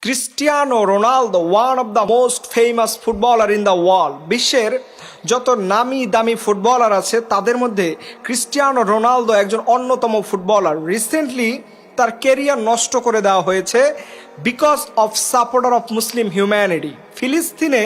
Cristiano Ronaldo one of the most famous footballer in the world. বিশ্বের যত নামি দামি ফুটবলার আছে তাদের মধ্যে ক্রিস্টিয়ানো রোনালদো একজন অন্যতম ফুটবলার। রিসেন্টলি তার কেরিয়ার নষ্ট করে দেওয়া হয়েছে because of supporter of Muslim humanity. ফিলিস্তিনে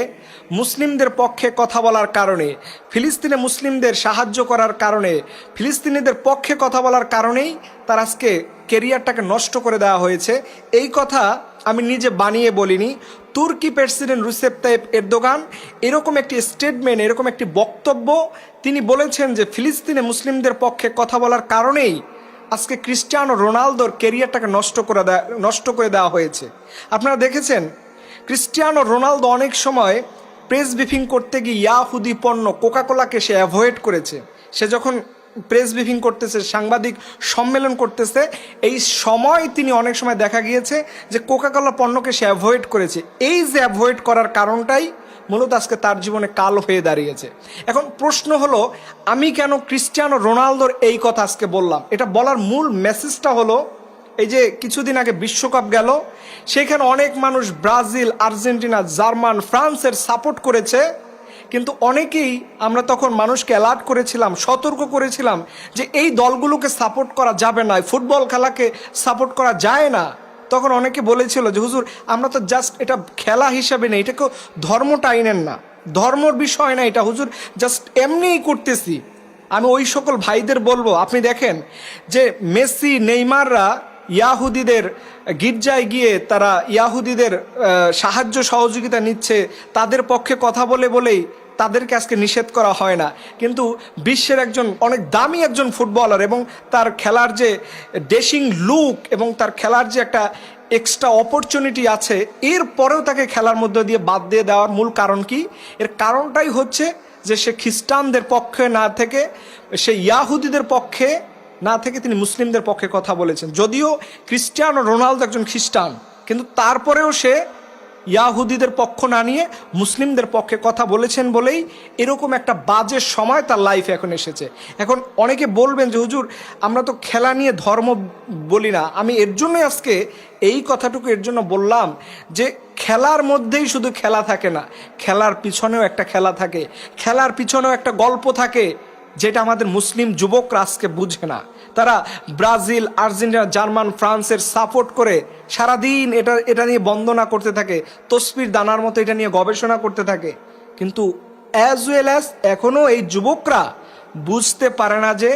মুসলিমদের পক্ষে কথা বলার কারণে, ফিলিস্তিনে মুসলিমদের সাহায্য করার কারণে, ফিলিস্তিনিদের পক্ষে কথা বলার কারণেই তার আজকে কেরিয়ারটাকে নষ্ট করে দেওয়া হয়েছে। এই কথা আমি নিজে বানিয়ে বলিনি। তুর্কি প্রেসিডেন্ট রিসেপ তাইয়িপ এরদোগান এরকম একটি স্টেটমেন্ট, এরকম একটি বক্তব্য তিনি বলেছেন যে ফিলিস্তিনে মুসলিমদের পক্ষে কথা বলার কারণেই আজকে ক্রিস্টিয়ানো রোনালদোর কেরিয়ারটাকে নষ্ট করে দেওয়া হয়েছে। আপনারা দেখেছেন ক্রিস্টিয়ানো রোনালদো অনেক সময় প্রেস ব্রিফিং করতে গিয়ে ইয়াহুদি পণ্য কোকাকোলাকে সে অ্যাভয়েড করেছে। সে যখন প্রেস ব্রিফিং করতেছে, সাংবাদিক সম্মেলন করতেছে, এই সময় তিনি অনেক সময় দেখা গিয়েছে যে কোকাকোলা পণ্যকে সে অ্যাভয়েড করেছে। এই যে অ্যাভয়েড করার কারণটাই মূলত আজকে তার জীবনে কাল হয়ে দাঁড়িয়েছে। এখন প্রশ্ন হলো, আমি কেন ক্রিস্টিয়ানো রোনালদোর এই কথা আজকে বললাম? এটা বলার মূল মেসেজটা হলো, এই যে কিছুদিন আগে বিশ্বকাপ গেল, সেখানে অনেক মানুষ ব্রাজিল, আর্জেন্টিনা, জার্মান, ফ্রান্সের সাপোর্ট করেছে, কিন্তু অনেকেই আমরা তখন মানুষকে অ্যালার্ট করেছিলাম, সতর্ক করেছিলাম যে এই দলগুলোকে সাপোর্ট করা যাবে না, ফুটবল খেলাকে সাপোর্ট করা যায় না। তখন অনেকে বলেছিল যে হুজুর আমরা তো জাস্ট এটা খেলা হিসাবে নেই, এটাকেও ধর্ম টাইনেন না, ধর্মর বিষয় না এটা হুজুর, জাস্ট এমনিই করতেছি। আমি ওই সকল ভাইদের বলবো, আপনি দেখেন যে মেসি, নেইমাররা ইয়াহুদিদের গির্জায় গিয়ে তারা ইয়াহুদিদের সাহায্য সহযোগিতা নিচ্ছে, তাদের পক্ষে কথা বলেই তাদেরকে আজকে নিষেধ করা হয় না। কিন্তু বিশ্বের একজন অনেক দামি একজন ফুটবলার এবং তার খেলার যে ড্রেসিং লুক এবং তার খেলার যে একটা এক্সট্রা অপরচুনিটি আছে, এরপরেও তাকে খেলার মধ্যে দিয়ে বাদ দিয়ে দেওয়ার মূল কারণ কি? এর কারণটাই হচ্ছে যে সে খ্রিস্টানদের পক্ষে না থেকে, সে ইয়াহুদিদের পক্ষে না থেকে তিনি মুসলিমদের পক্ষে কথা বলেছেন। যদিও ক্রিস্টিয়ানো রোনালদো একজন খ্রিস্টান, কিন্তু তারপরেও সে ইয়াহুদিদের পক্ষ না নিয়ে মুসলিমদের পক্ষে কথা বলেছেন বলেই এরকম একটা বাজে সময় তার লাইফে এখন এসেছে। এখন অনেকে বলবেন যে হুজুর আমরা তো খেলা নিয়ে ধর্ম বলি না। আমি এর জন্যই আজকে এই কথাটুকু এর জন্য বললাম যে খেলার মধ্যেই শুধু খেলা থাকে না, খেলার পিছনেও একটা খেলা থাকে, খেলার পিছনেও একটা গল্প থাকে, যেটা আমাদের মুসলিম যুবকরা আজকে বুঝে না। তারা ব্রাজিল, আর্জেন্টিনা, জার্মান, ফ্রান্সের সাপোর্ট করে সারাদিন এটা নিয়ে বন্দনা করতে থাকে, তসবির দানার মতো এটা নিয়ে গবেষণা করতে থাকে, কিন্তু অ্যাজ ওয়েল অ্যাজ এখনও এই যুবকরা বুঝতে পারে না যে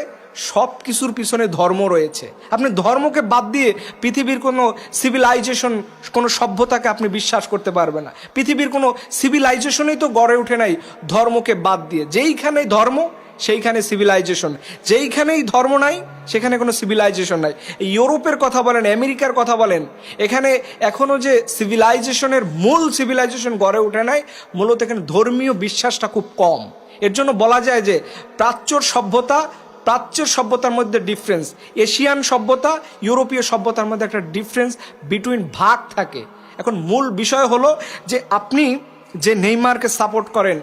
সব কিছুর পিছনে ধর্ম রয়েছে। আপনি ধর্মকে বাদ দিয়ে পৃথিবীর কোনো সিভিলাইজেশন, কোনো সভ্যতাকে আপনি বিশ্বাস করতে পারবেন না। পৃথিবীর কোনো সিভিলাইজেশনই তো গড়ে ওঠে নাই ধর্মকে বাদ দিয়ে। যেইখানেই ধর্ম সেইখানে সিভিলাইজেশন, যেইখানেই ধর্ম নাই সেখানে কোনো সিভিলাইজেশন নাই। ইউরোপের কথা বলেন, আমেরিকার কথা বলেন, এখানে এখনও যে সিভিলাইজেশনের মূল সিভিলাইজেশন গড়ে ওঠে নাই, মূলত এখানে ধর্মীয় বিশ্বাসটা খুব কম। এর জন্য বলা যায় যে প্রাচ্যের সভ্যতার মধ্যে ডিফারেন্স, এশিয়ান সভ্যতা ইউরোপীয় সভ্যতার মধ্যে একটা ডিফারেন্স বিটুইন ভাগ থাকে। এখন মূল বিষয় হলো যে আপনি যে নেইমারকে সাপোর্ট করেন,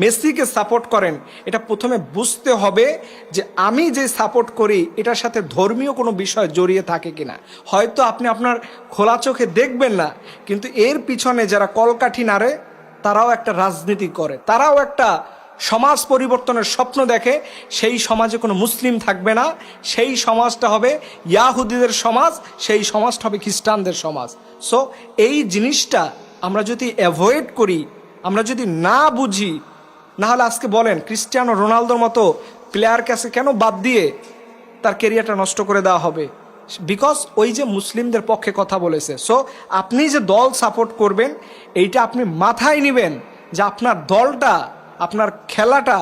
মেসিকে সাপোর্ট করেন, এটা প্রথমে বুঝতে হবে যে আমি যে সাপোর্ট করি এটার সাথে ধর্মীয় কোনো বিষয় জড়িয়ে থাকে কিনা। হয়তো আপনি আপনার খোলা চোখে দেখবেন না, কিন্তু এর পিছনে যারা কলকাঠি নাড়ে তারাও একটা রাজনীতি করে, তারাও একটা সমাজ পরিবর্তনের স্বপ্ন দেখে। সেই সমাজে কোনো মুসলিম থাকবে না, সেই সমাজটা হবে ইয়াহুদিদের সমাজ, সেই সমাজটা হবে খ্রিস্টানদের সমাজ। সো এই জিনিসটা আমরা যদি অ্যাভয়েড করি, আমরা যদি না বুঝি, না হলে আজকে বলেন ক্রিস্টিয়ানো রোনালদোর মতো প্লেয়ারকে আজকে কেন বাদ দিয়ে তার কেরিয়ারটা নষ্ট করে দেওয়া হবে? বিকজ ওই যে মুসলিমদের পক্ষে কথা বলেছে। সো আপনি যে দল সাপোর্ট করবেন এইটা আপনি মাথায় নেবেন যে আপনার দলটা, আপনার খেলাটা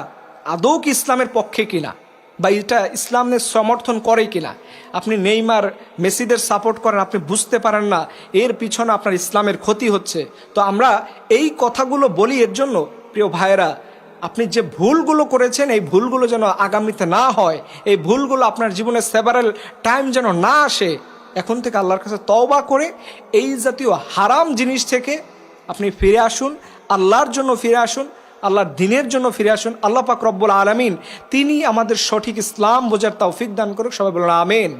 আদৌ কি ইসলামের পক্ষে কিনা, বা এটা ইসলামের সমর্থন করে কিনা। আপনি নেইমার, মেসিদের সাপোর্ট করেন, আপনি বুঝতে পারেন না এর পিছনে আপনার ইসলামের ক্ষতি হচ্ছে। তো আমরা এই কথাগুলো বলি এর জন্য, প্রিয় ভাইয়েরা, আপনি যে ভুলগুলো করেছেন এই ভুলগুলো যেন আগামীতে না হয়, এই ভুলগুলো আপনার জীবনে সেভারাল টাইম যেন না আসে। এখন থেকে আল্লাহর কাছে তওবা করে এই জাতীয় হারাম জিনিস থেকে আপনি ফিরে আসুন, আল্লাহর জন্য ফিরে আসুন, আল্লাহর দ্বীনের জন্য ফিরে আসুন। আল্লাহ পাক রব্বুল আলামিন তিনি আমাদের সঠিক ইসলাম বোঝার তৌফিক দান করুক। সবাই বলুন আমিন।